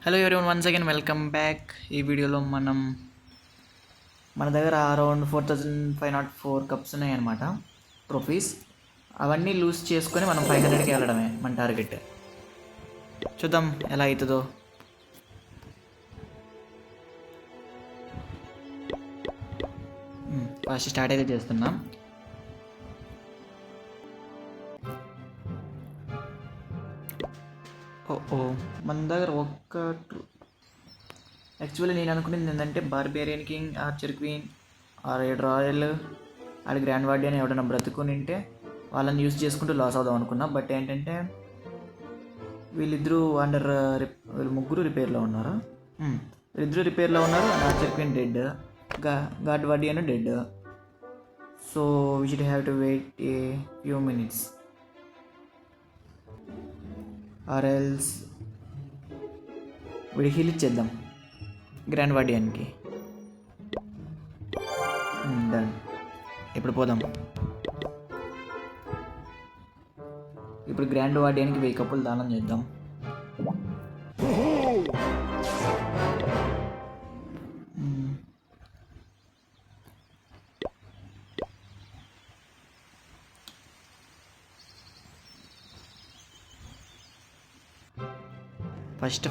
Hello everyone, once again welcome back. ఈ వీడియోలో మన దగ్గర అరౌండ్ 4504 కప్స్ ఉన్నాయన్నమాట, ట్రోఫీస్. అవన్నీ లూజ్ చేసుకొని మనం 500కి వెళ్ళడమే మన టార్గెట్. చూద్దాం ఎలా అవుతుందో. ఫస్ట్ స్టార్ట్ అయితే చేస్తున్నాం. ఓ మన దగ్గర యాక్చువల్లీ నేను అనుకునేది ఏంటంటే బార్బేరియన్ కింగ్, ఆర్చర్ క్వీన్, ఆర్ రాయల్, ఆడ గ్రాండ్ వార్డియన్ ఎవడన్నా బ్రతుకుని ఉంటే వాళ్ళని యూజ్ చేసుకుంటూ లాస్ అవుదాం అనుకున్నా. బట్ ఏంటంటే వీళ్ళిద్దరూ వీళ్ళు ముగ్గురు రిపేర్లో ఉన్నారు. వీళ్ళిద్దరూ రిపేర్లో ఉన్నారు. And archer queen dead, grand warden dead. So we should have to wait a few minutes or else వీడి హీల్ ఇచ్చేద్దాం గ్రాండ్ వార్డియన్కి. డన్. ఇప్పుడు పోదాం. ఇప్పుడు గ్రాండ్ వార్డియన్కి 1000 కప్పులు దానం చేద్దాం.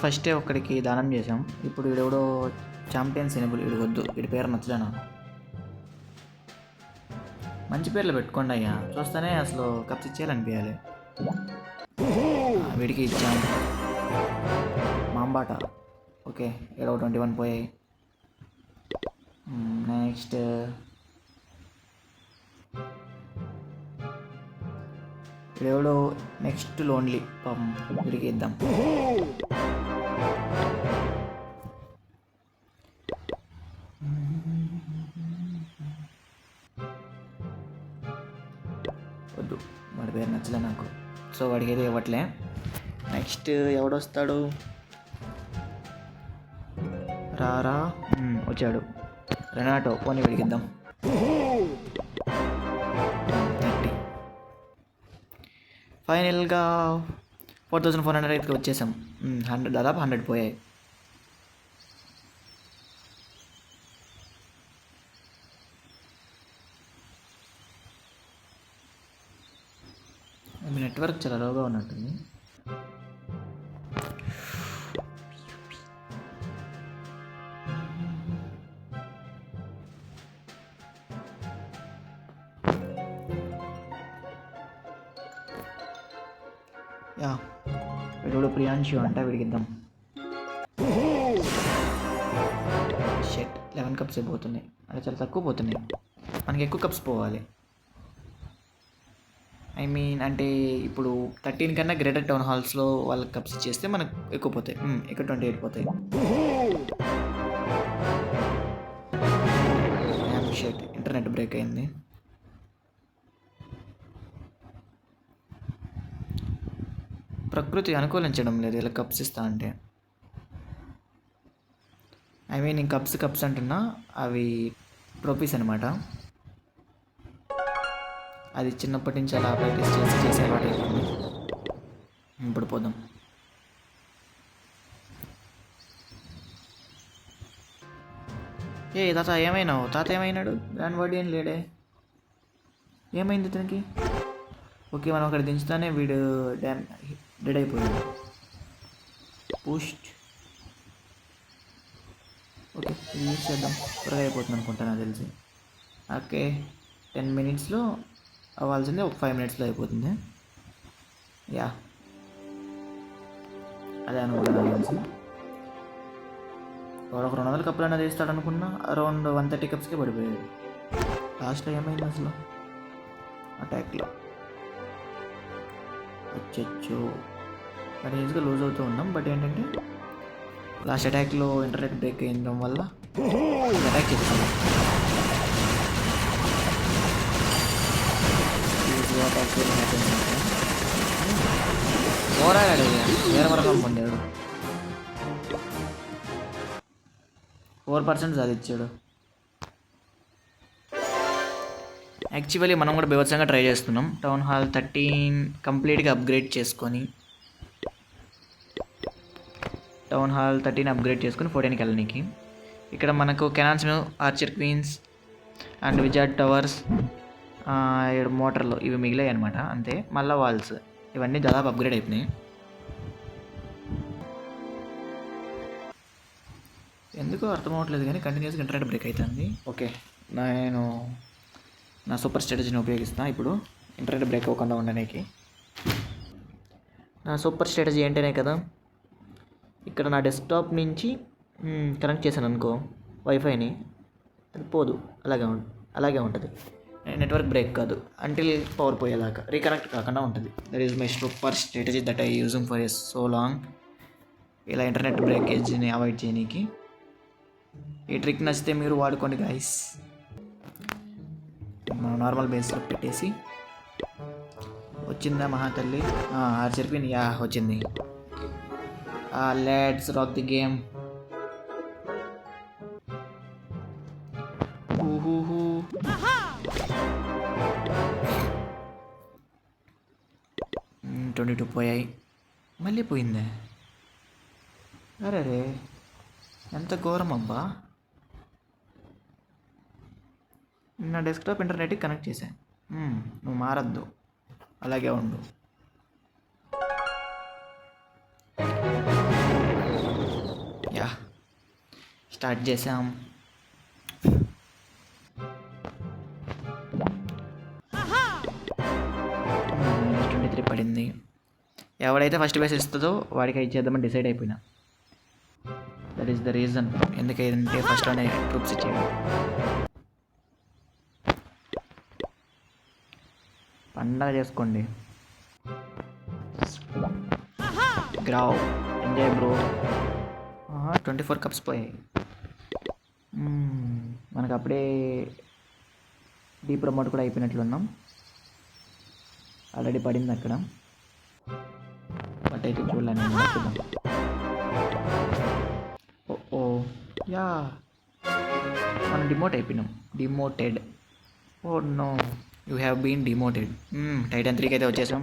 ఫస్టే ఒక్కడికి దానం చేసాం. ఇప్పుడు వీడెవడో ఛాంపియన్స్ ఎనిబుల్, వీడి వద్దు, వీడి పేరు నచ్చలే నాకు. మంచి పేర్లు పెట్టుకోండి అయ్యా, చూస్తేనే అసలు కప్స్ ఇచ్చేయాలనిపించాలి. వీడికి ఇచ్చాం మాంబాట. ఓకే, ఏడో 21 పోయాయి. నెక్స్ట్ ఎవడో నెక్స్ట్ లోన్లీ, పాపం వీడికి ఇద్దాం. వద్దు, వాడి పేరు నచ్చలే నాకు, సో వాడికి ఏదో ఇవ్వట్లే. నెక్స్ట్ ఎవడొస్తాడు? రారా, వచ్చాడు రెనాటో. పోనీ వీడికి ఇద్దాం. 30. ఫైనల్గా 4400కి వచ్చేసాం. 100, దాదాపు 100 పోయాయి. మీ నెట్వర్క్ చాలా లోగా ఉన్నట్టుంది. యా, వీడు ప్రియాంశు అంట, వీడికి ఇద్దాం. షెట్, 11 కప్స్ పోతున్నాయి. అంటే చాలా తక్కువ పోతున్నాయి, మనకి ఎక్కువ కప్స్ పోవాలి. అంటే ఇప్పుడు 13 కన్నా గ్రేటర్ టౌన్ హాల్స్లో వాళ్ళకి కప్స్ ఇచ్చేస్తే మనకు ఎక్కువ పోతాయి. ఇక్కడ 28 పోతాయి. షెట్, ఇంటర్నెట్ బ్రేక్ అయింది. ప్రకృతి అనుకూలించడం లేదు ఇలా కప్స్ ఇస్తా అంటే. నేను కప్స్ అంటున్నా, అవి ట్రోఫీస్ అనమాట. అది చిన్నప్పటి నుంచి అలా ప్రాక్టీస్ చేసే అలవాటు అయిపోయింది. ఇప్పుడు పోదాం. తాత ఏమైనావు? తాత ఏమైనాడు? గ్రాండ్ వార్డియన్ లేడే, ఏమైంది ఇతనికి? ఓకే, మనం అక్కడ దించుతానే వీడు డెడ్ అయిపోయాడు. పుష్ట్. ఓకే, ఇది యూజ్ చేద్దాం, త్వరగా అయిపోతుంది అనుకుంటా నాకు తెలిసి. ఓకే, 10 మినిట్స్లో అవ్వాల్సిందే, ఒక 5 మినిట్స్లో అయిపోతుంది. యా, అదే అనుకుంటున్నాను తెలిసి. ఒక 200 కప్పులు అన్నది వేస్తాడు అనుకున్నా, అరౌండ్ 130 కప్స్కే పడిపోయాడు. లాస్ట్లో ఏమైంది అసలు అటాక్లో? వచ్చచ్చు, కానీ ఈజీగా లూజ్ అవుతూ ఉన్నాం. బట్ ఏంటంటే లాస్ట్ అటాక్లో ఇంటర్నెట్ బ్రేక్ అయ్యడం వల్ల అటాక్ చేస్తున్నాం. పోరాడాడు, వేరే వరకు పొందాడు. 4% సాధించాడు. యాక్చువల్లీ మనం కూడా బీభత్సంగా ట్రై చేస్తున్నాం. టౌన్ హాల్ 13 కంప్లీట్గా అప్గ్రేడ్ చేసుకొని టౌన్ హాల్ 13 అప్గ్రేడ్ చేసుకుని 14కి వెళ్ళడానికి. ఇక్కడ మనకు cannons archer queens and wizard towers, ఇక్కడ మోటార్లు ఇవి మిగిలాయి అనమాట. అంతే. మళ్ళీ వాల్స్ ఇవన్నీ దాదాపు అప్గ్రేడ్ అయిపోయినాయి. ఎందుకో అర్థం అవ్వట్లేదు కానీ కంటిన్యూస్గా ఇంటర్నెట్ బ్రేక్ అవుతుంది. ఓకే, నేను నా సూపర్ స్ట్రాటజీని ఉపయోగిస్తాను ఇప్పుడు ఇంటర్నెట్ బ్రేక్ అవ్వకుండా ఉండడానికి. నా సూపర్ స్ట్రాటజీ ఏంటనే కదా, ఇక్కడ నా డెస్క్టాప్ నుంచి కనెక్ట్ చేశాను అనుకో వైఫైని, అది పోదు, అలాగే ఉంటుంది. నెట్వర్క్ బ్రేక్ కాదు అంటిల్ పవర్ పోయేదాకా రీకనెక్ట్ కాకుండా ఉంటుంది. That is my super strategy that I using for so long. ఇలా ఇంటర్నెట్ బ్రేకేజ్ని అవాయిడ్ చేయడానికి ఈ ట్రిక్ నచ్చితే మీరు వాడుకోండి గాయస్. మనం నార్మల్ బేస్లో పెట్టేసి వచ్చిందా మహాతల్లి ఆర్చర్ క్వీన్, యా వచ్చింది. Let's rock the game. 22 పోయాయి, మళ్ళీ పోయిందే. అరే ఎంత ఘోరం అబ్బా. నా డెస్క్టాప్ ఇంటర్నెట్కి కనెక్ట్ చేశాను. నువ్వు మారద్దు, అలాగే ఉండు. యా స్టార్ట్ చేసాం. -23 పడింది. ఎవడైతే ఫస్ట్ బేస్ ఇస్తుందో వాడికి ఇచ్చేద్దామని డిసైడ్ అయిపోయినా. దట్ ఈస్ ద రీజన్ ఎందుకంటే ఫస్ట్లోనే ట్రూప్స్ ఇచ్చేయడం. పండగ చేసుకోండి. గ్రావ్ ఎంజాయ్ బ్రో. 24 కప్స్ పోయాయి. మనకు అప్పుడే డీ ప్రమోట్ కూడా అయిపోయినట్లున్నాం. ఆల్రెడీ పడింది అక్కడ, బట్ అయితే చూడలేను. ఓ యా మనం డిమోట్ అయిపోయినాం. Demoted. Oh no, you have been demoted. Titan 3కి అయితే వచ్చేసాం.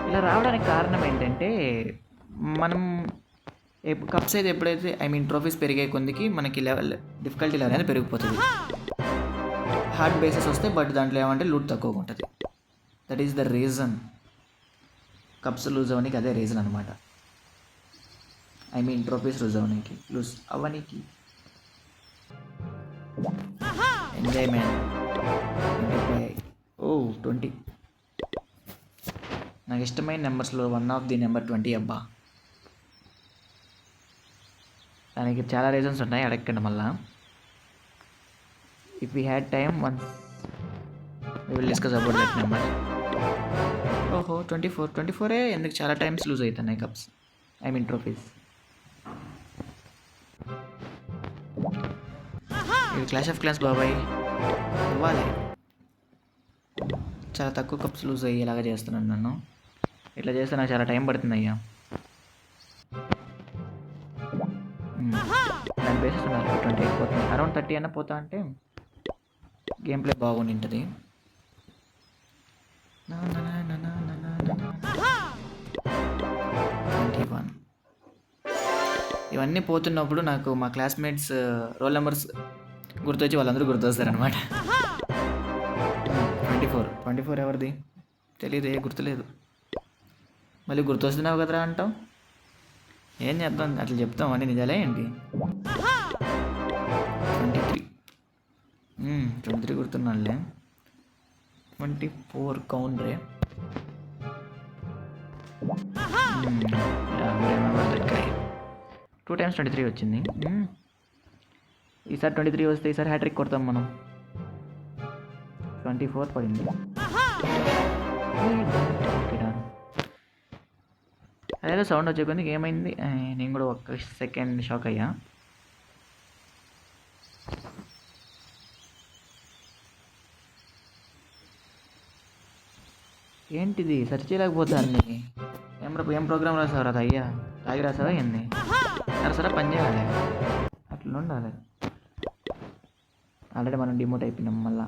ఇలా రావడానికి కారణం ఏంటంటే మనం కప్స్ అయితే ఎప్పుడైతే ట్రోఫీస్ పెరిగే కొందికి మనకి డిఫికల్టీ లెవెల్ అనేది పెరిగిపోతుంది. హార్డ్ బేసెస్ వస్తే బట్ దాంట్లో ఏమంటే లూట్ తక్కువగా ఉంటుంది. That is the reason cups lose అవ్వడానికి. అదే రీజన్ అనమాట. ట్రోఫీస్ లూజ్ అవ్వడానికి. ఎంజాయ్మెంట్. 20. నాకు ఇష్టమైన నెంబర్స్లో వన్ ఆఫ్ ది నెంబర్ 20 అబ్బా. దానికి చాలా రీజన్స్ ఉన్నాయి, అడగండి మళ్ళా. If we had time once we will discuss about that number. 24 ఎందుకు చాలా టైమ్స్ లూజ్ అవుతున్నాయి కప్స్, ట్రోఫీస్. ఇది క్లాష్ ఆఫ్ క్లాన్స్ బాబాయ్ ఇవ్వాలి. చాలా తక్కువ కప్స్ లూజ్ అయ్యేలాగా చేస్తున్నాను నన్ను. ఇట్లా చేస్తే నాకు చాలా టైం పడుతుంది అయ్యా. దాని బేసిస్ ఉన్నారు 28 పోతుంది. అరౌండ్ 30 అన్న పోతా అంటే గేమ్ ప్లే బాగుండి ఉంటుంది. 21. ఇవన్నీ పోతున్నప్పుడు నాకు మా క్లాస్మేట్స్ రోల్ నెంబర్స్ గుర్తొచ్చి వాళ్ళందరూ గుర్తొస్తారనమాట. 24 ఎవరిది తెలియదు, గుర్తులేదు. మళ్ళీ గుర్తొస్తున్నావు కదరా అంటావు. ఏం చేద్దాం, అట్లా చెప్తాం అని నిజాలే ఏంటి. 23 గుర్తున్నాళ్ళే. 24 కౌంట్రే. రిమెంబర్ 2 times 23 వచ్చింది. ఈసారి 23 వస్తే ఈసారి హ్యాట్రిక్ కొడతాం మనం. 24 పడింది. అదేదో సౌండ్ వచ్చే కొందికి ఏమైంది, నేను కూడా ఒక్క సెకండ్ షాక్ అయ్యా. ఏంటిది సెర్చ్ చేయలేకపోతాను. ఏం ప్రోగ్రామ్ రాసావు అది అయ్యా, తాగి రాసావా ఏంది? సరే పని చేయాలి, అట్లా ఉండాలి. ఆల్రెడీ మనం డిమోట్ అయిపోయినాం మళ్ళా.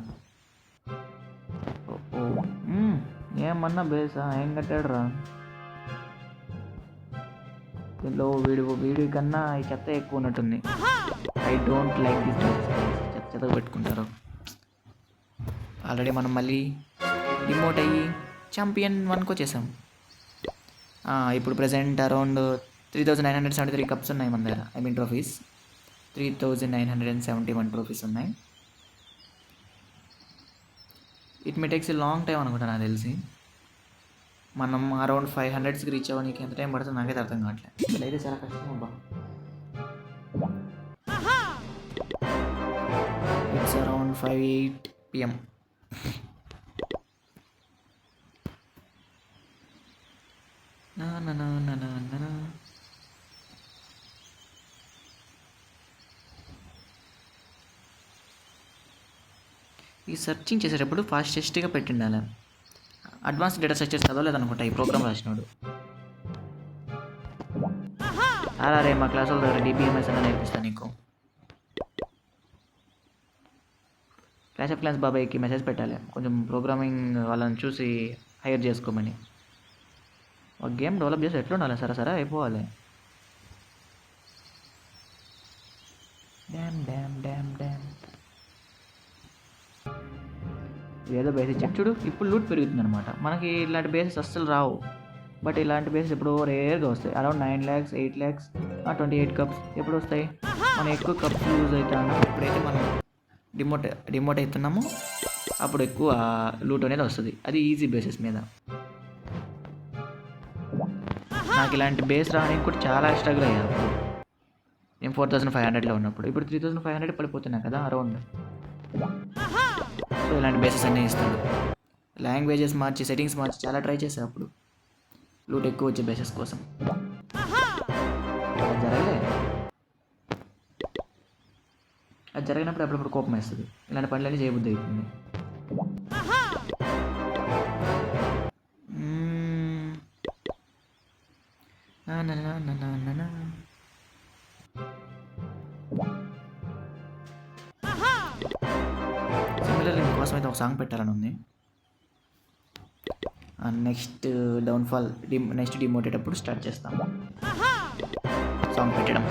ఏమన్నా బేసా ఏం కట్టాడు రా దీంట్లో వీడి కన్నా ఈ చెత్త ఎక్కువ ఉన్నట్టుంది. ఐ డోంట్ లైక్ దిస్ చెత్త పెట్టుకుంటారు. ఆల్రెడీ మనం మళ్ళీ డిమోట్ అయ్యి ఛాంపియన్ 1కి వచ్చేసాం. ఇప్పుడు ప్రజెంట్ అరౌండ్ 3973 కప్స్ ఉన్నాయి మన దగ్గర. ఐ మీన్ ట్రోఫీస్ 3971 ట్రోఫీస్ ఉన్నాయి. It may takes a long time అనుకుంటా నాకు తెలిసి. మనం అరౌండ్ 500కి రీచ్ అవ్వడానికి ఎంత టైం పడుతుంది నాకైతే అర్థం కావట్లేదు. ఇలా అయితే చాలా కష్టం అబ్బా. It's around 5:08 PM. ఈ సర్చింగ్ చేసేటప్పుడు ఫాస్టెస్ట్గా పెట్టిండాలి. అడ్వాన్స్ డేటా స్ట్రక్చర్స్ చదవలేదనుకుంటా ఈ ప్రోగ్రామ్ రాసినాడు. అరే మా క్లాస్ వాళ్ళ దగ్గర డిబిఎంఎస్ అని నేర్పిస్తాను నీకు. క్లాస్ ఆఫ్ క్లాన్స్ బాబాయ్కి మెసేజ్ పెట్టాలి కొంచెం ప్రోగ్రామింగ్ వాళ్ళని చూసి హైర్ చేసుకోమని. ఒక గేమ్ డెవలప్ చేసి ఎట్లా ఉండాలి సరే అయిపోవాలి. డ్యామ్ డ్యామ్ డ్యామ్ డ్యామ్ ఏదో బేసిస్ చూడు. ఇప్పుడు లూట్ పెరుగుతుంది అనమాట. మనకి ఇలాంటి బేసెస్ అస్సలు రావు. బట్ ఇలాంటి బేసెస్ ఎప్పుడో రేర్గా వస్తాయి. అరౌండ్ 9 lakhs 8 lakhs 28 కప్స్ ఎప్పుడు వస్తాయి. మనం ఎక్కువ కప్స్ యూజ్ అవుతాము. ఎప్పుడైతే మనం డిమోట్ అవుతున్నామో అప్పుడు ఎక్కువ లూట్ అనేది వస్తుంది. అది ఈజీ బేసెస్ మీద. నాకు ఇలాంటి బేస్ రావడానికి కూడా చాలా స్ట్రగుల్ అయ్యాను. నేను 4500లో ఉన్నప్పుడు. ఇప్పుడు 3500 పడిపోతున్నా కదా అరౌండ్. సో ఇలాంటి బేసెస్ అన్నీ ఇస్తాడు. లాంగ్వేజెస్ మార్చి సెట్టింగ్స్ మార్చి చాలా ట్రై చేశాను అప్పుడు లూట్ ఎక్కువ వచ్చే బేసెస్ కోసం. అది జరిగినప్పుడు అప్పుడప్పుడు కోపం వేస్తుంది. ఇలాంటి పనులన్నీ చేయబుద్ధి అవుతుంది. సిమిలర్లీ మీకోసం అయితే ఒక సాంగ్ పెట్టాలని ఉంది. నెక్స్ట్ డౌన్ఫాల్ నెక్స్ట్ డిమోటేటప్పుడు స్టార్ట్ చేస్తాం సాంగ్ పెట్టడం.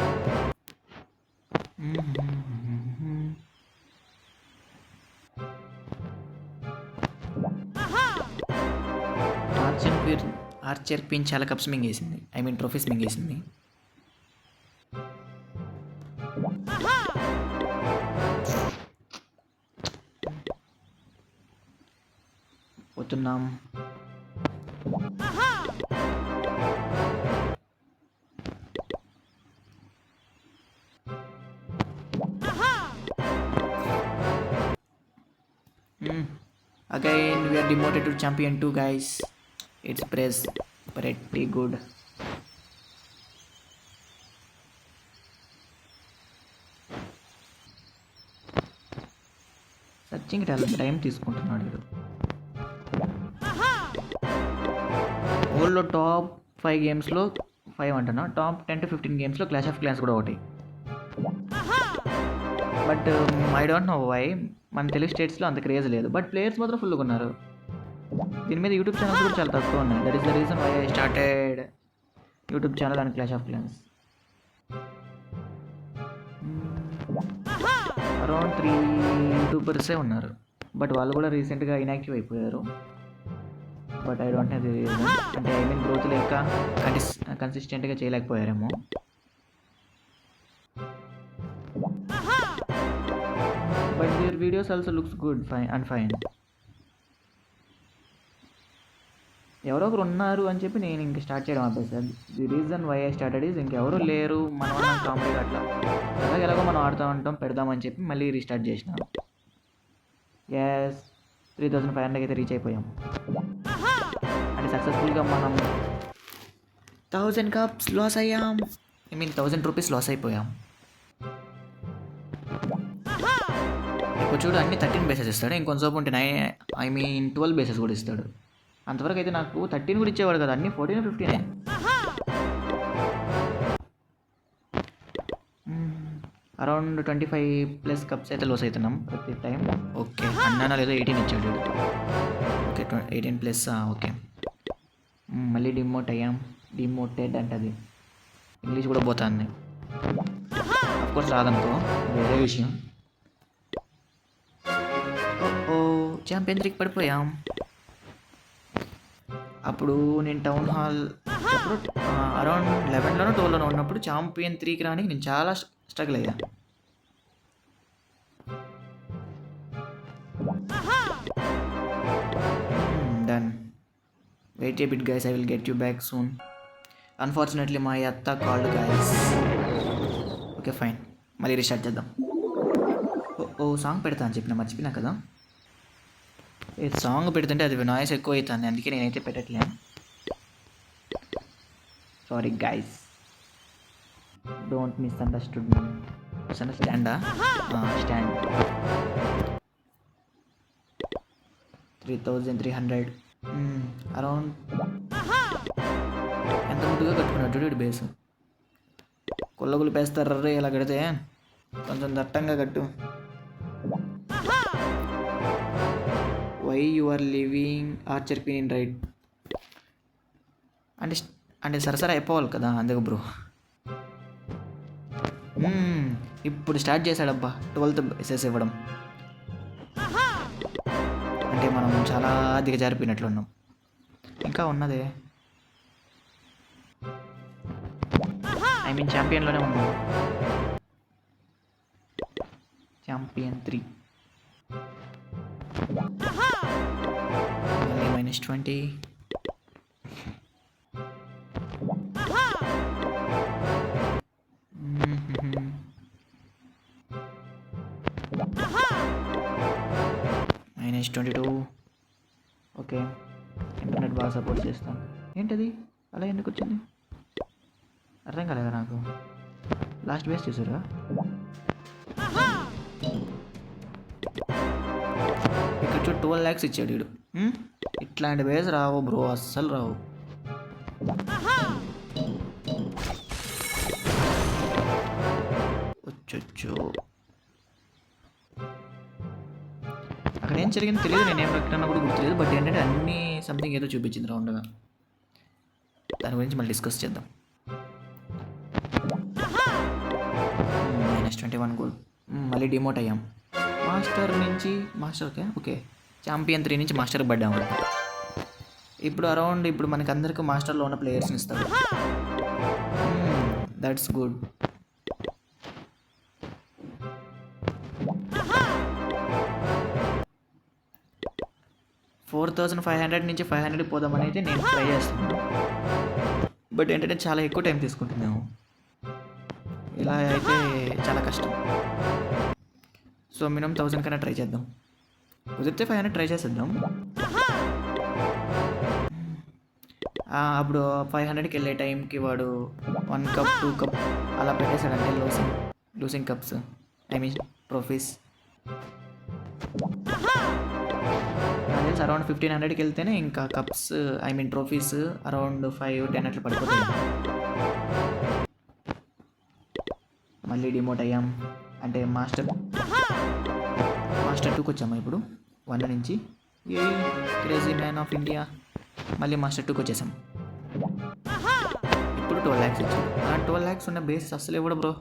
ఆర్చర్ క్వీన్ చాలా కప్స్ మింగేసింది. ఐ మీన్ ట్రోఫీస్ మింగేసింది. పోతున్నాం. Again we are demoted to champion 2 guys. It's pretty good. Searching time తీసుకుంటున్నాడు వీడు. వరల్డ్లో టాప్ 5 గేమ్స్లో 5 అంటున్నా, టాప్ 10 to 15 గేమ్స్లో క్లాష్ ఆఫ్ క్లాన్స్ కూడా ఒకటి. But I don't know why మన తెలుగు స్టేట్స్లో అంత క్రేజ్ లేదు. బట్ ప్లేయర్స్ మాత్రం ఫుల్గా ఉన్నారు. దీని మీద యూట్యూబ్ ఛానల్స్ కూడా చాలా తక్కువ ఉన్నాయి. That is the reason why I started YouTube channel and Clash of Clans. Around 3 యూట్యూబర్సే ఉన్నారు. బట్ వాళ్ళు కూడా రీసెంట్గా ఇన్యాక్టివ్ అయిపోయారు. But I don't know the reason. అంటే ఐ మీన్ గ్రోత్ లేక కన్సిస్టెంట్గా చేయలేకపోయారేమో. But their videos also looks good fine. ఎవరో ఒకరు ఉన్నారు అని చెప్పి నేను ఇంక స్టార్ట్ చేయడం ఆపేసాను. The reason why I started is ఇంకెవరు లేరు, మనం కామెడీ అట్లా ఎలాగో మనం ఆడుతూ ఉంటాం పెడదామని చెప్పి మళ్ళీ రీస్టార్ట్ చేసినాం. ఎస్ 3500 అయితే రీచ్ అయిపోయాం. అంటే సక్సెస్ఫుల్గా మనం 1000 కప్స్ లాస్ అయ్యాం. ఐ మీన్ 1000 రూపీస్ లాస్ అయిపోయాం. ఇప్పుడు చూడు అన్ని 13 బేసెస్ ఇస్తాడు. ఇంకొంచెం ఉంటే 12 బేసెస్ కూడా ఇస్తాడు. అంతవరకు అయితే నాకు 13 కూడా ఇచ్చేవాడు కదా, అన్ని 14 15. అరౌండ్ 25+ కప్స్ అయితే లాస్ అవుతున్నాం ప్రతి టైం. ఓకే అన్నానా లేదో 18 ఇచ్చాడు. ఓకే 18+. ఓకే. మళ్ళీ డిమోట్ అయ్యాం. డిమోటెడ్ అంటది. ఇంగ్లీష్ కూడా పోతుంది. అఫ్కోర్స్ రాదనుకో, వేరే విషయం. ఓ ఛాంపియన్ 3కి పడిపోయాం. అప్పుడు నేను టౌన్ హాల్ అప్పుడు అరౌండ్ 11లోనో 12లోనో ఉన్నప్పుడు ఛాంపియన్ 3కి రానికి నేను చాలా స్ట్రగుల్ అయ్యా. Done. Wait a bit guys, I will get you back soon. Unfortunately మా అత్త కాల్డ్ గైస్. ఓకే ఫైన్, మళ్ళీ రీస్టార్ట్ చేద్దాం. ఓ సాంగ్ పెడతా అని చెప్పిన, మర్చిపోయినా కదా. సాంగ్ పెడుతుంటే అది నాయిస్ ఎక్కువ అవుతుంది, అందుకే నేనైతే పెట్టట్లేను. Sorry guys, don't misunderstood me. మిస్అండర్స్టాండా? స్టాండ్. 3300 అరౌండ్. ఎంత ముద్దుగా కట్టుకున్నాడు చూడు బేస్. కొల్లగులు పేస్తారు రే ఇలా కడితే. కొంచెం దట్టంగా కట్టు. Why you are living archer queen in right అంటే సరసర అయిపోవాలి కదా, అందుకు బ్రో. ఇప్పుడు స్టార్ట్ చేశాడబ్బా 12th ఎస్ఎస్ ఇవ్వడం. అంటే మనం చాలా దిగజారిపోయినట్లున్నాం. ఇంకా ఉన్నదే, ఐ మీన్ ఛాంపియన్లోనే ఉన్నాం. ఛాంపియన్ 3 -20. -22. ఓకే, ఇంటర్నెట్ బాగా సపోర్ట్ చేస్తాను. ఏంటది అలా ఎందుకు వచ్చింది అర్థం కాలేదా నాకు. లాస్ట్ బేస్ చూసారా? ఇక్కడ చూడు 12 lakhs ఇచ్చాడు వీడు. ఇట్లాంటి బేస్ రావు బ్రో, అస్సలు రావు. వచ్చొచ్చు. అక్కడ ఏం జరిగిందో తెలియదు, నేనేం రక్కన్నా కూడా గుర్తులేదు. బట్ ఏంటంటే అన్నీ సంథింగ్ ఏదో చూపించింది రౌండ్గా. దాని గురించి మళ్ళీ డిస్కస్ చేద్దాం. -21 గోల్. మళ్ళీ డిమోట్ అయ్యాం. మాస్టర్ నుంచి మాస్టర్. ఓకే ఛాంపియన్ 3 నుంచి మాస్టర్కి పడ్డాము. ఇప్పుడు మనకి అందరికీ మాస్టర్లో ఉన్న ప్లేయర్స్ని ఇస్తారు. That's good. $4,500 నుంచి 500 పోదామని అయితే నేను ట్రై చేస్తున్నాను. బట్ ఏంటంటే చాలా ఎక్కువ టైం తీసుకుంటున్నాము. ఇలా అయితే చాలా కష్టం. సో మినిమం 1000 కన్నా ట్రై చేద్దాం. కుదిరితే 500 ట్రై చేసేద్దాం. అప్పుడు 500కి వెళ్ళే టైంకి వాడు 1 cup 2 cup అలా పెట్టేశాడంటే losing cups, I mean trophies. నాకు తెలిసి అరౌండ్ 1500కి వెళ్తేనే ఇంకా cups, I mean trophies around 5-10 అట్లా పడిపోతాయి. మళ్ళీ డిమోట్ అయ్యాం. అంటే మాస్టర్ 2కి వచ్చాము ఇప్పుడు. 1 నుంచి ఏ క్రేజీ మ్యాన్ ఆఫ్ ఇండియా. మళ్ళీ మాస్టర్ 2కి వచ్చేసాం. ఇప్పుడు 12 lakhs ఇచ్చాం. 12 lakhs ఉన్న బేసిస్ అస్సలు ఇవ్వడు బ్రో,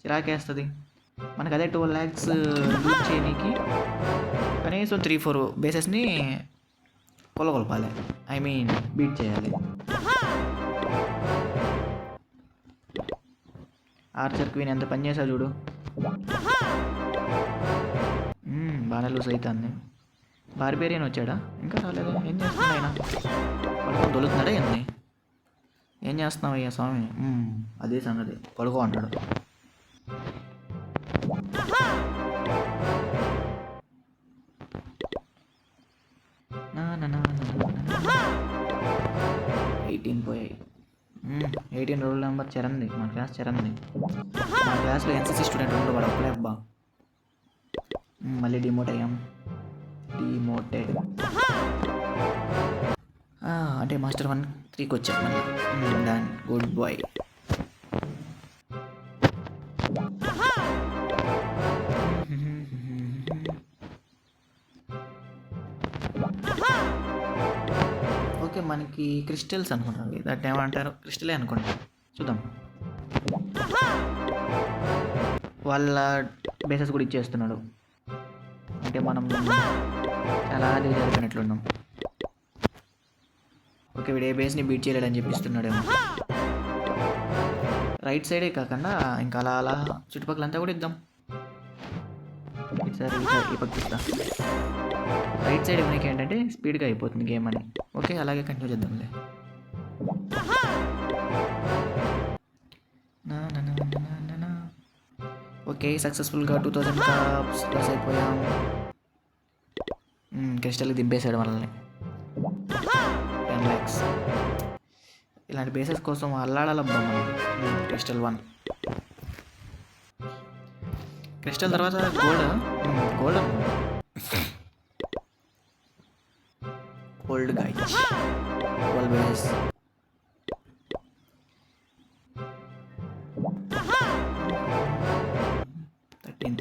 చిరాకేస్తుంది మనకు. అదే 12 lakhs లూట్ చేయడానికి కనీసం 3-4 బేసెస్ని కొలగొలపాలి, ఐ మీన్ బీట్ చేయాలి. ఆర్చర్ క్వీన్ ఎంత పని చేసా చూడు. బాగా లూజ్ అవుతుంది. బార్బేరియన్ వచ్చాడా? ఇంకా రాలేదు. ఏం చేస్తున్నాడు ఆయన? పడుకొని దొలుతున్నాడా ఏంది? ఏం చేస్తున్నావు అయ్యా స్వామి? అదే సంగతి, పడుకో అంటాడు. పోయాయి. 18 రోల్ నెంబర్ చరణ్ది, మా క్లాస్ చరణ్ది. మా క్లాస్లో ఎన్సీసీ స్టూడెంట్ ఉండడు వాడు అప్పుడే అబ్బా. మళ్ళీ డిమోట్ అయ్యాం. డిమోటెడ్ అంటే మాస్టర్ 1 3కి వచ్చాం మళ్ళీ. దాన్ గుడ్ బాయ్. ఓకే, మనకి క్రిస్టల్స్ అనుకుంటాం, దాన్ని ఏమంటారు, క్రిస్టలే అనుకుంటాం. చూద్దాం. వాళ్ళ బేసెస్ కూడా ఇచ్చేస్తున్నాడు, అంటే మనం చాలా జరిపినట్లున్నాం. ఓకే, వీడు ఏ బేస్ని బీట్ చేయలేడని చెప్పిస్తున్నాడేమో. రైట్ సైడే కాకుండా ఇంకా అలా అలా చుట్టుపక్కలంతా కూడా ఇద్దాం. ఈసారి ఈ పక్క ఇస్తా. రైట్ సైడ్ మనకి ఏంటంటే స్పీడ్గా అయిపోతుంది గేమ్ అని. ఓకే, అలాగే కంటిన్యూ చేద్దాంలే. ఓకే, సక్సెస్ఫుల్గా 2000 కప్స్ పాస్ అయిపోయాం. క్రిస్టల్కి దింపేశాడు మనల్ని. 10 lakhs. ఇలాంటి బేసెస్ కోసం అల్లాడాలబ్బా మనం. క్రిస్టల్ 1, క్రిస్టల్ తర్వాత gold guys, gold base.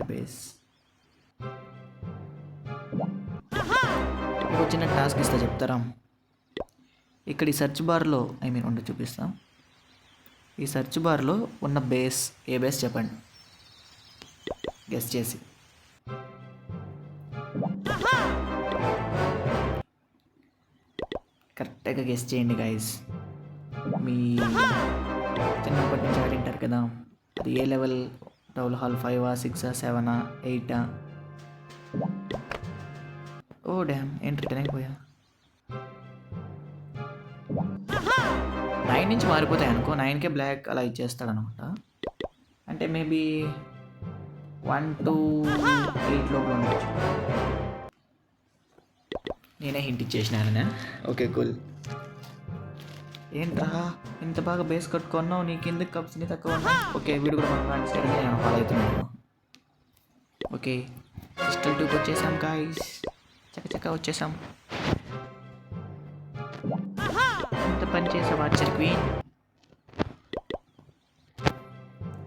Base ఒక చిన్న టాస్క్ ఇస్తా, చెప్తారా? ఇక్కడ ఈ సెర్చ్ బార్లో ఉండి చూపిస్తాం. ఈ సెర్చ్ బార్లో ఉన్న బేస్ ఏ బేస్ చెప్పండి, గెస్ చేసి. కరెక్ట్గా గెస్ చేయండి గైస్. మీ చిన్నప్పటి నుంచి ఆడింటారు కదా, అది ఏ లెవెల్? Town hall 5, 6, 7, 8? ఓ డ్యామ్, ఏంటి రిటర్న్ అయిపోయా. 9 నుంచి మారిపోతాయి అనుకో. 9కే బ్లాక్ అలా ఇచ్చేస్తాడు అనమాట. అంటే మేబీ 1 to 8 లోపల ఉండొచ్చు. నేనే హింట్ ఇచ్చేసినాను. Okay, cool. ఏంట్రా ఇంత బాగా బేస్ కట్టుకున్నావు, నీకు ఎందుకు కప్స్ ని తక్కువ ఉన్నాయి? ఓకే, వీడు కూడా మన నేను ఫాలో అవుతున్నాను. ఓకే, క్రిస్టల్ 2కి వచ్చేసాం గాయ్స్, చక్క వచ్చేసాం. ఎంత పని చేసావు ఆర్చర్ క్వీన్.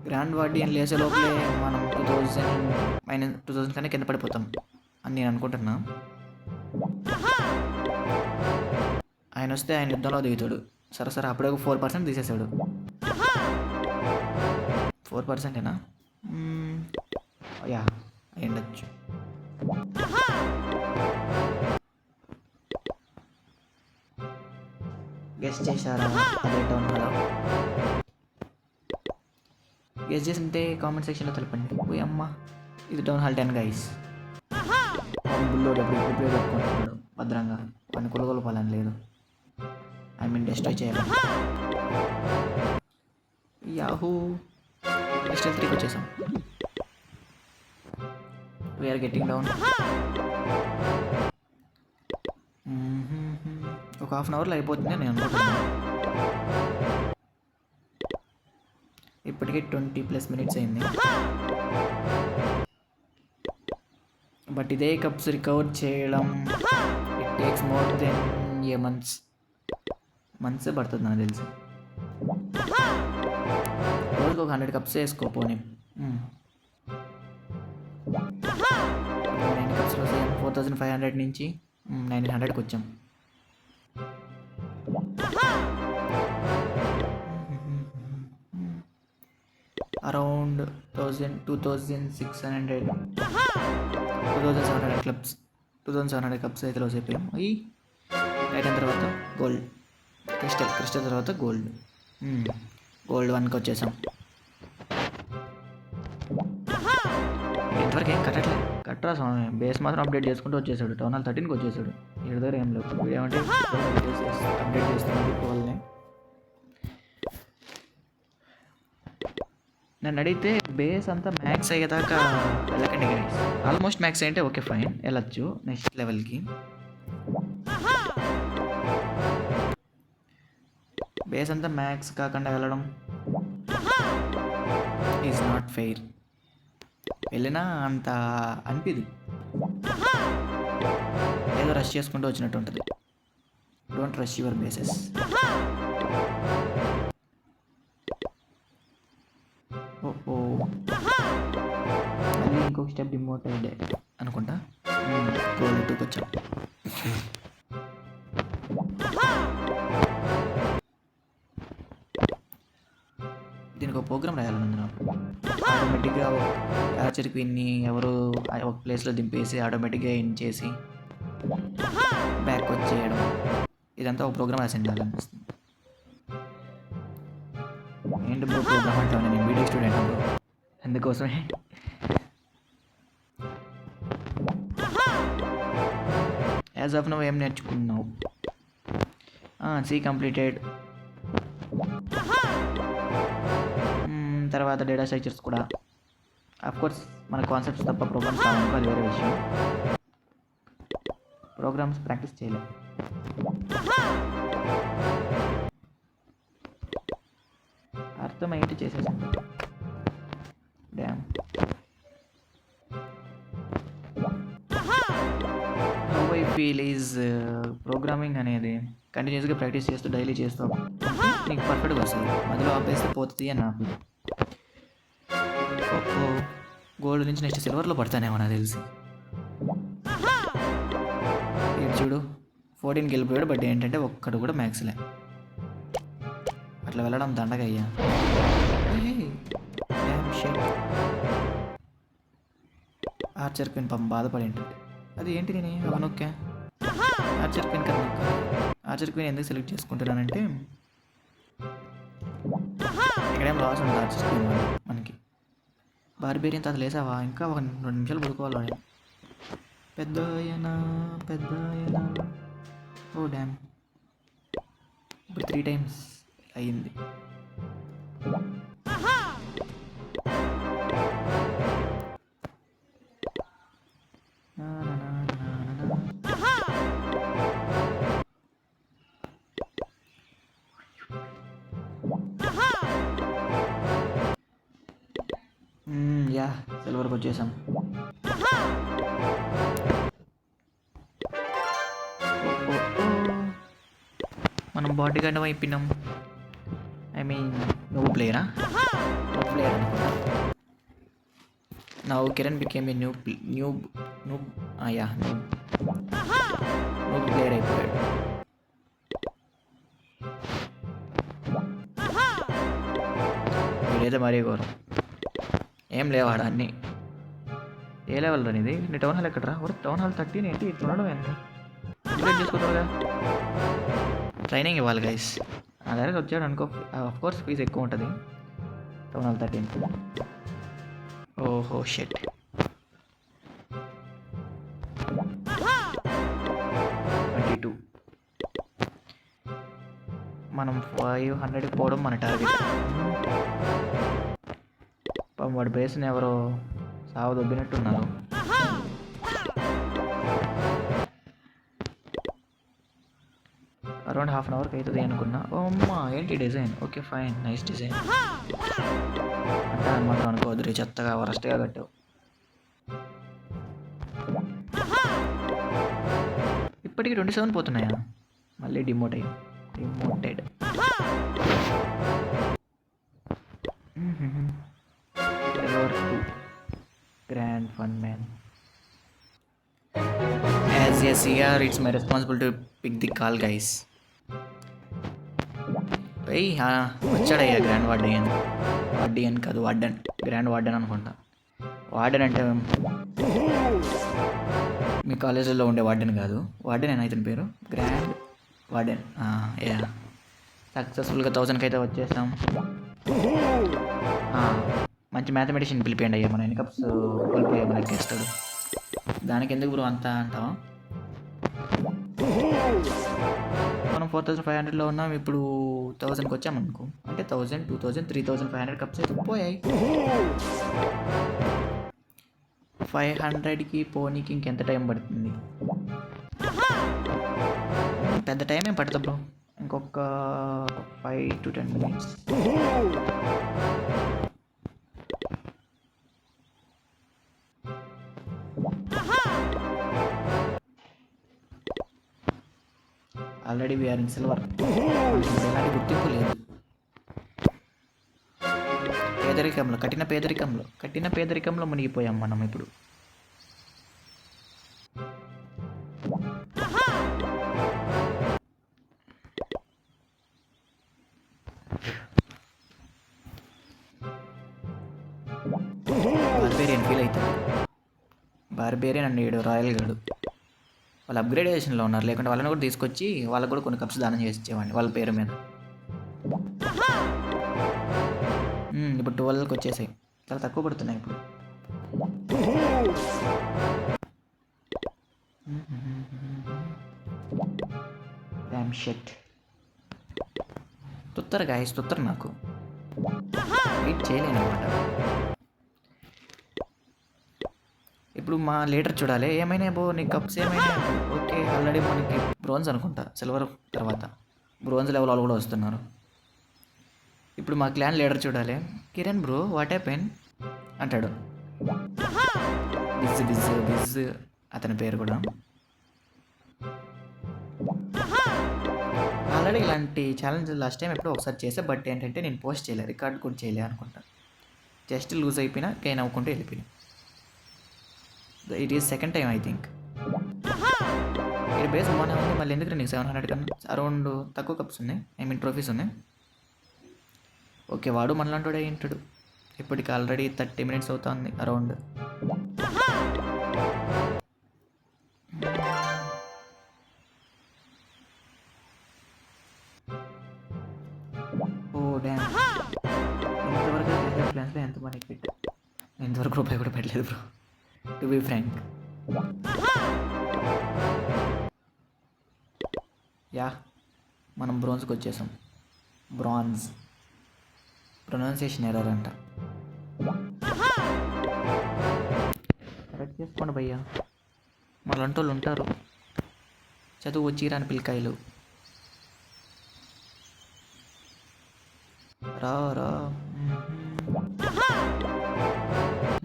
గ్రాండ్ వార్డియన్ లేసే లోపలే మనం 2000 కన్నా కింద పడిపోతాం అని నేను అనుకుంటున్నా. ఆయన వస్తే ఆయన యుద్ధంలో దిగుతాడు. సరే అప్పుడే 4% తీసేశాడు. 4%ఏనా? యా, అయ్యుండొచ్చు. గెస్ చేశారా? అదే టౌన్ హాల్. గెస్ చేసింటే కామెంట్ సెక్షన్లో తెలపండి. ఓ అమ్మ, ఇది టౌన్ హాల్ 10 గైస్. బుల్లోడు ఎప్పుడు ప్రిపేర్ కట్టుకుంటున్నాడు భద్రంగా, వాడిని కొలగొలపాలని లేదు, డెస్ట్రాయ్ చేయాలి. యాహూ, క్రిస్టల్ 3కి వచ్చేసాం. We are getting down. ఒక 1/2 అవర్లో అయిపోతుంది నేను అనుకుంటున్నాను. ఇప్పటికే 20+ minutes అయింది. బట్ ఇదే కప్స్ రికవర్ చేయడం ఇట్ టేక్స్ మోర్ దెన్ ఏ మంత్సే పడుతుంది నాకు తెలిసి. రోజుకి ఒక 100 కప్స్ వేసుకోపోని. 9 కప్స్లో 4500 నుంచి 1900కి వచ్చాం. అరౌండ్ 2600 2700 క్లబ్స్, 2700 కప్స్ అయితే రోజు అయిపోయాం. అయ్యి రైట్ అయిన తర్వాత గోల్డ్, క్రిస్టల్ తర్వాత గోల్డ్ 1కి వచ్చేసాం. ఇంతవరకు ఏం కట్టరా స్వామి. బేస్ మాత్రం అప్డేట్ చేసుకుంటూ వచ్చేసాడు. టౌన్ హాల్ 13కి వచ్చేసాడు. వీడి దగ్గర ఏం లేవు. వీడు ఏమంటే అప్డేట్ చేస్తున్నాడు వాళ్ళని. నన్ను అడిగితే బేస్ అంతా మ్యాక్స్ అయ్యేదాకా వెళ్ళకండి గైస్. ఆల్మోస్ట్ మ్యాక్స్ అంటే ఓకే ఫైన్, వెళ్ళచ్చు నెక్స్ట్ లెవెల్కి. బేస్ అంతా మ్యాక్స్ కాకుండా వెళ్ళడం ఈజ్ నాట్ ఫెయిర్. వెళ్ళినా అంత అనిపిదు, ఏదో రష్ చేసుకుంటూ వచ్చినట్టు ఉంటుంది. Don't rush your bases. ఓ మళ్ళీ ఇంకొక స్టెప్ డిమోట్ అయ్యే అనుకుంటా. గోల్ 2కి వచ్చాం. ప్రోగ్రామ్ రాయాలని ఉంది నాకు. ఆటోమేటిక్గా యాచర్ క్వీన్ని ఎవరు ఒక ప్లేస్లో దింపేసి ఆటోమేటిక్గా ఎండ్ చేసి బ్యాక్ వచ్చేయడం, ఇదంతా ఒక ప్రోగ్రామ్ రాసి ఉండాలనిపిస్తుంది. ఏంటి బ్రో ప్రోగ్రామ్ అంటాను, నేను బీటెక్ స్టూడెంట్ బ్రో, అందుకోసమే. యాజ్ ఆఫ్ నౌ ఏం నేర్చుకున్నావు? C completed. తర్వాత డేటా స్ట్రక్చర్స్ కూడా. కోర్స్ మన కాన్సెప్ట్స్ తప్ప ప్రోగ్రామ్స్ కావాలనుకో అది వేరే విషయం. ప్రోగ్రామ్స్ ప్రాక్టీస్ చేయలేదు. అర్థమైతే చేసేసాను. Damn. How I feel is programming అనేది కంటిన్యూస్గా ప్రాక్టీస్ చేస్తూ డైలీ చేస్తూ నీకు పర్ఫెక్ట్గా వస్తుంది. మధ్యలో ఆపేస్తే పోతుంది అని నాకు. గోల్డ్ నుంచి నెక్స్ట్ సిల్వర్లో పడతానేమో నాకు తెలిసి. ఇది చూడు 14కి వెళ్ళిపోయాడు, బట్ ఏంటంటే ఒక్కడు కూడా మ్యాక్స్లే. అట్లా వెళ్ళడం దండగా అయ్యా. ఆర్చర్ క్వీన్ పాపం బాధపడి ఉంటుంది. అది ఏంటి నేను అవునొక్కా ఆర్చర్ క్వీన్ కదా. ఆర్చర్ క్వీన్ ఎందుకు సెలెక్ట్ చేసుకుంటున్నానంటే ఇక్కడేం లాస్ ఉండదు ఆర్చర్ క్వీన్ మనకి. బార్బేరియన్ తాత లేసావా? ఇంకా ఒక 2 నిమిషాలు పడుకోవాలి. పెద్ద ఓ డ్యామ్, ఇప్పుడు 3 టైమ్స్ అయ్యింది. యా సిల్వర్కి వచ్చేసాం. మనం బాడీ గార్డ్ అయిపోయినాం. ఐ మీన్ నువ్వు ప్లేయరా? ప్లేయర్ అనుకుంటా. నా Kiran became a new player అయిపోయాడు. వీడైతే మరీ ఘోరం. ఏం లేవాడు అన్నీ. ఏ లెవెల్ రా ఇది? నీ టౌన్ హాల్ ఎక్కడరా? టౌన్ హాల్ 13 ఏంటి ఇట్లా ఉండడం ఏంటి? అప్గ్రేడ్ చేసుకోవచ్చుగా. ట్రైనింగ్ ఇవ్వాలి గైస్. నా దగ్గర వచ్చాడు అనుకో, కోర్స్ ఫీజు ఎక్కువ ఉంటుంది. Town hall 13. ఓహో షెట్. మనం 500కి పోవడం మన టార్గెట్. వాడి బేస్ని ఎవరో సాగు దొబ్బినట్టున్నారు. అరౌండ్ హాఫ్ అన్ అవర్కి అవుతుంది అనుకున్నా. ఓ అమ్మా ఏంటి design? Okay fine, nice design అంటే అనమాట. అనుకోవద్దు రే, చెత్తగా వరస్ట్గా కట్టావు. ఇప్పటికి 27 పోతున్నాయా? మళ్ళీ demoted. Grand fun man. As a CR, it's my responsibility to pick the call, guys. వచ్చాడయ్యా గ్రాండ్ వార్డెన్ కాదు, గ్రాండ్ వార్డెన్ అనుకుంటా. వార్డెన్ అంటే మీ కాలేజీలో ఉండే వార్డెన్ కాదు, వార్డెన్ అయినా ఇతని పేరు గ్రాండ్ వార్డెన్. యా సక్సెస్ఫుల్గా 1000కి అయితే వచ్చేసాం. మంచి మ్యాథమెటిషియన్ పిలిపియండి అయ్యా, మన ఎన్ని కప్స్ కోల్పోయా మన ఎక్కేస్తాడు. దానికి ఎందుకు బ్రో అంతా అంటావా? మనం 4500లో ఉన్నాం, ఇప్పుడు 1000కి వచ్చామనుకో, అంటే 1000, 2000, 3500 కప్స్ అయితే పోయాయి. 500కి పోనీకి ఇంకెంత టైం పడుతుంది? పెద్ద టైం ఏం పడుతుంది బ్రో, ఇంకొక 5 to 10 minutes. Already we are in silver. ఎలాంటి గుర్తింపు లేదు. కఠిన పేదరికంలో మునిగిపోయాం మనం ఇప్పుడు. ఫీల్ అవుతాడు. బార్బేరియన్ అండ్ ఏడు రాయల్ గడు వాళ్ళు అప్గ్రేడేషన్లో ఉన్నారు, లేకుంటే వాళ్ళని కూడా తీసుకొచ్చి వాళ్ళకు కూడా కొన్ని కప్స్ దానం చేసి ఇచ్చేవాడిని వాళ్ళ పేరు మీద. ఇప్పుడు 12కి వచ్చేసాయి, చాలా తక్కువ పడుతున్నాయి ఇప్పుడు. Damn shit. తుత్తరు గాయస్, తుత్తరు నాకు వెయిట్ చేయలేను అనమాట. ఇప్పుడు మా లీడర్ చూడాలి, ఏమైనా బో నీ కప్స్ ఏమైనా. ఓకే, ఆల్రెడీ మనకి బ్రోంజ్ అనుకుంటా, సిల్వర్ తర్వాత బ్రోంజ్ లెవెల్ వాళ్ళు కూడా వస్తున్నారు. ఇప్పుడు మా క్లాన్ లీడర్ చూడాలి. కిరణ్ బ్రో వాట్ హ్యాపెన్ అంటాడు. బిజ్ బిజ్ బిజ్ అతని పేరు కూడా. ఆల్రెడీ ఇలాంటి ఛాలెంజ్ లాస్ట్ టైం ఎప్పుడో ఒకసారి చేసా, బట్ ఏంటంటే నేను పోస్ట్ చేయలే, రికార్డ్ కూడా చేయలే అనుకుంటా. జస్ట్ లూజ్ అయిపోయినా గెయిన్ అవ్వకుంటూ వెళ్ళిపోయినా. It is second time I think. ఇక్కడ బేస్ బాగానే ఉంది, మళ్ళీ ఎందుకు నీకు 700 కన్నా అరౌండ్ తక్కువ కప్స్ ఉన్నాయి, ఐ మీన్ ట్రోఫీస్ ఉన్నాయి. ఓకే, వాడు మనలాంటి ఏంటాడు. ఇప్పటికి ఆల్రెడీ 30 minutes అవుతుంది అరౌండ్. ఓ డ్యామ్, ఇంతవరకు ప్లాన్స్లో ఎంత మనకి పెట్టా, ఇంతవరకు రూపాయి కూడా పెట్టలేదు bro, to be frank. Yeah, మనం బ్రోన్జ్కి వచ్చేసాం. బ్రాంజ్ ప్రొనౌన్సియేషన్ ఎర్రర్ అంట. కరెక్ట్ చేసుకోండి భయ్యా, మనలాంటి వాళ్ళు ఉంటారు, చదువు వచ్చి రాని పిల్లకాయలు. రా రా.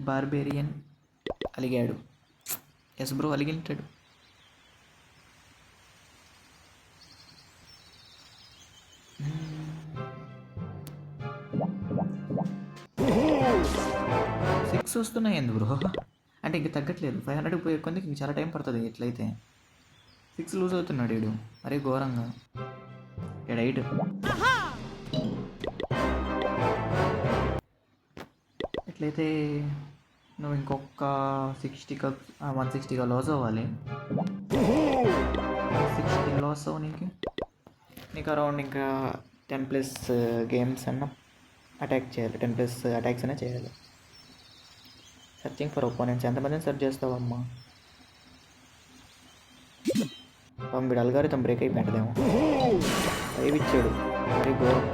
బార్బేరియన్ అలిగాడు. ఎస్ బ్రో, అలిగింటాడు. సిక్స్ వస్తున్నాయి ఎందుకు బ్రో? అంటే ఇంక తగ్గట్లేదు, 500కి పోయే కొందికి ఇంక చాలా టైం పడుతుంది. ఎట్లయితే 6 లూజ్ అవుతున్నాడు వీడు, మరీ ఘోరంగా. 8 ఎట్లయితే నువ్వు ఇంకొక 160గా లాస్ అవ్వాలి. 160 లాస్ అవ్వ నీకు అరౌండ్ ఇంకా 10+ గేమ్స్ అన్న అటాక్ చేయాలి, 10+ అటాక్స్ అయినా చేయాలి. సర్చింగ్ ఫర్ ఒపోనెంట్స్, ఎంతమందిని సెర్చ్ చేస్తావమ్మా? వీడు అల్గారిథం బ్రేక్ అయిపోయిందేమో, అవి ఇచ్చాడు మరి ఘోరం.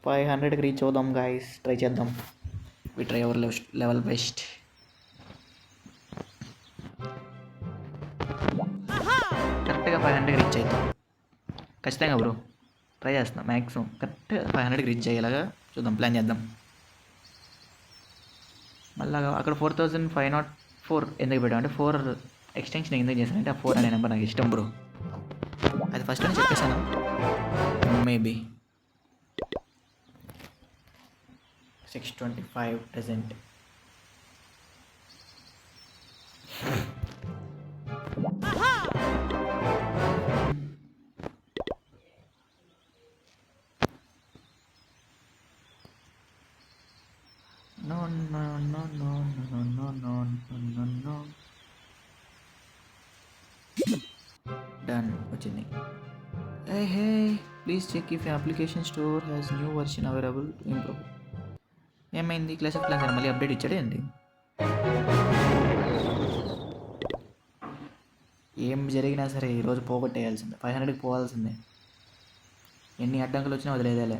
500కి రీచ్ అవుదాం గాయస్, ట్రై చేద్దాం. We try our level best. కరెక్ట్గా 500కి రీచ్ అవుతాం ఖచ్చితంగా బ్రో, ట్రై చేస్తున్నాం మ్యాక్సిమం కరెక్ట్ 500కి రీచ్ అయ్యేలాగా చూద్దాం, ప్లాన్ చేద్దాం. మళ్ళీ అక్కడ 4504 ఎందుకు పెట్టాం అంటే 4 ఎక్స్టెన్షన్ ఎందుకు చేశానంటే ఆ 4 అనే నెంబర్ నాకు ఇష్టం బ్రో, అది ఫస్ట్ అని చెప్పేసాను. Maybe 625 present. No. Done. వచ్చింది. Hey, please check if your application store has new version available to improve. ఏమైంది? క్లాస్ ఆఫ్ క్లాన్స్ మళ్ళీ అప్డేట్ ఇచ్చాడు ఏంటి? ఏం జరిగినా సరే ఈరోజు పోగొట్టేయాల్సిందే, 500కి పోవాల్సిందే, ఎన్ని అడ్డంకులు వచ్చినా వదిలేదేలే.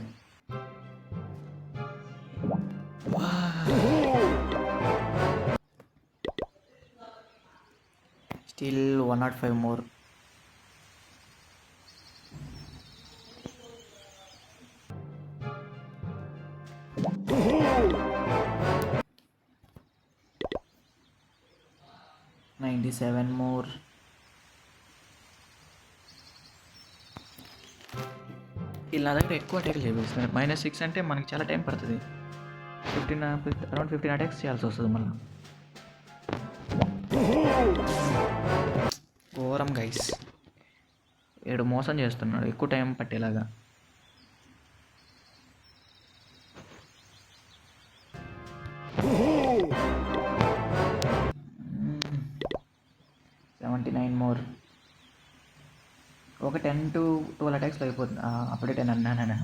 Still 105 more. $97 more. ఇలా దగ్గర ఎక్కువ అటాక్లు చేపిస్తున్నారు. -6 అంటే మనకి చాలా టైం పడుతుంది, అరౌండ్ 15 అటాక్స్ చేయాల్సి వస్తుంది మళ్ళీ. ఘోరం గైస్, ఏడు మోసం చేస్తున్నాడు ఎక్కువ టైం పట్టేలాగా. 79 మోర్. ఒక 10 to 12 అటాక్స్లో అయిపోతుంది. అప్పుడే 10 అన్నాను.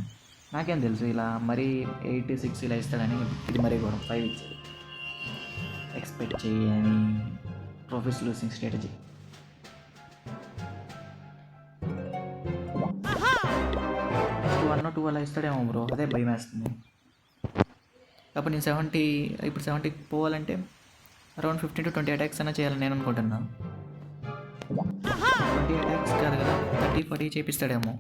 నాకేం తెలుసు ఇలా మరీ 8, 6 ఇలా ఇస్తాడని. ఇది మరీ ఘోరం 5 ఇచ్చాడు. ఎక్స్పెక్ట్ చేయని trophies losing strategy. Next 1 or 2 అలా ఇస్తాడేమో బ్రో, అదే భయం వేస్తుంది. అప్పుడు నేను 70 పోవాలంటే అరౌండ్ 15 to 20 అటాక్స్ అయినా చేయాలని నేను అనుకుంటున్నా. 20 అటాక్స్ కాదు కదా, 30-40 చేపిస్తాడేమో.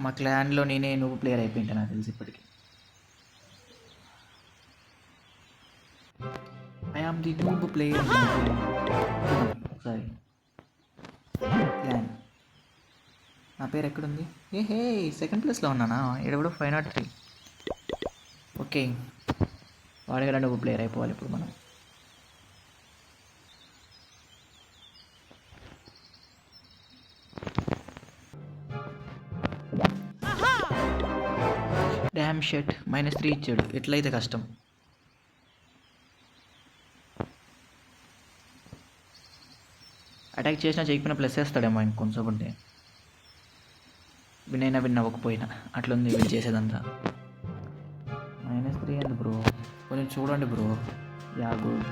మా క్లాన్లో నేనే నువ్వు ప్లేయర్ అయిపోయింటా నాకు తెలిసి ఇప్పటికి. I am the noob player. Sorry clan. నా పేరు ఎక్కడుంది? హే సెకండ్ ప్లేస్లో ఉన్నానా? ఇక్కడ 503. ఓకే, వాడి కదా నువ్వు ప్లేయర్ అయిపోవాలి ఇప్పుడు మనం. డ్యామ్ షెట్ -3 ఇచ్చాడు. ఎట్లయితే కష్టం. అటాక్ చేసినా చేయకపోయినా ప్లస్ వేస్తాడేమో ఇంకొంచెం ఉంటే. విన్ అవ్వకపోయినా అట్లుంది వీళ్ళు చేసేదంతా. -3 అండి బ్రో, కొంచెం చూడండి బ్రో. Yeah good.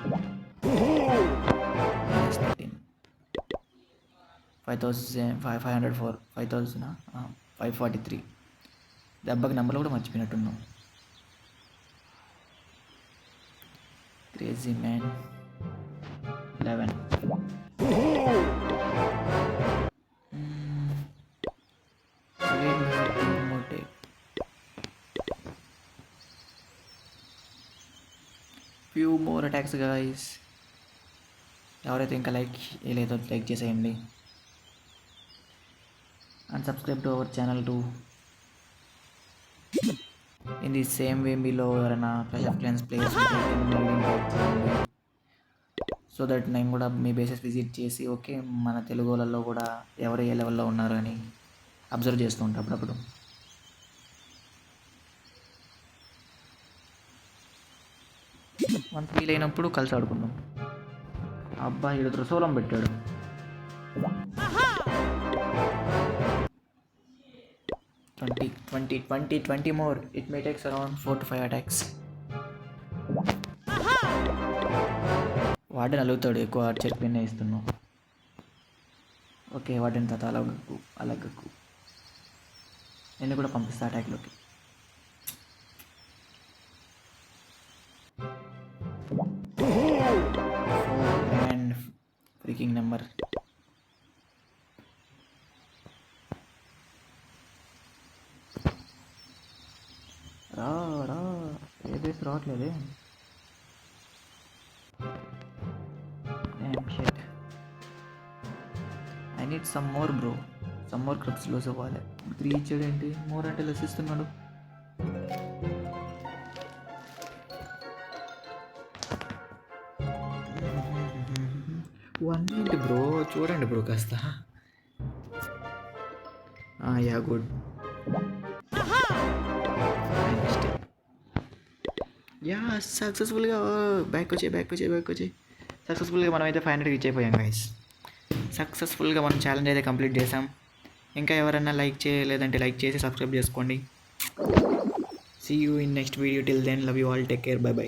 -13 5,504 5,543. దెబ్బకి నెంబర్లు కూడా మర్చిపోయినట్టున్నాం. Crazy man 11. Few more attacks guys. ఎవరైతే ఇంకా లైక్ చేయలేదో లైక్ చేసేయండి. And subscribe to our channel too. In the same way మీలో ఎవరైనా Clash of Clans players so that నేను కూడా మీ బేసెస్ విజిట్ చేసి ఓకే మన తెలుగు వాళ్ళల్లో కూడా ఎవరు ఏ లెవెల్లో ఉన్నారు అని అబ్జర్వ్ చేస్తూ ఉంటాను అప్పుడప్పుడు. మన వీలైనప్పుడు కలిసి ఆడుకుందాం. అబ్బా ఈడు త్రిశూలం పెట్టాడు. Twenty more. It may take around 4 to 5 attacks. వాడిని అలుగుతాడు ఎక్కువ ఆర్చర్ పిన్ ఇస్తున్నావు. ఓకే వాడిని తాత అలగకు. నేను కూడా పంపిస్తా అటాక్లోకి. And freaking number. రా ఏదేసి రావట్లేదే. I need some more bro. Some more crabs lose అవ్వాలి. 3 ఇచ్చాడు ఏంటి? మోర్ అంటే లెస్ ఇస్తున్నాడు. వన్ ఏంటి బ్రో? చూడండి బ్రో కాస్త. Yeah good. యా సక్సెస్ఫుల్గా బ్యాక్ వచ్చాయి. సక్సెస్ఫుల్గా మనమైతే 500 రీచ్ అయిపోయాం గైస్. సక్సెస్ఫుల్గా మనం ఛాలెంజ్ అయితే కంప్లీట్ చేసాం. ఇంకా ఎవరైనా లైక్ చేయలేదంటే లైక్ చేసి సబ్స్క్రైబ్ చేసుకోండి. See you in next video. Till then love you all. Take care. By.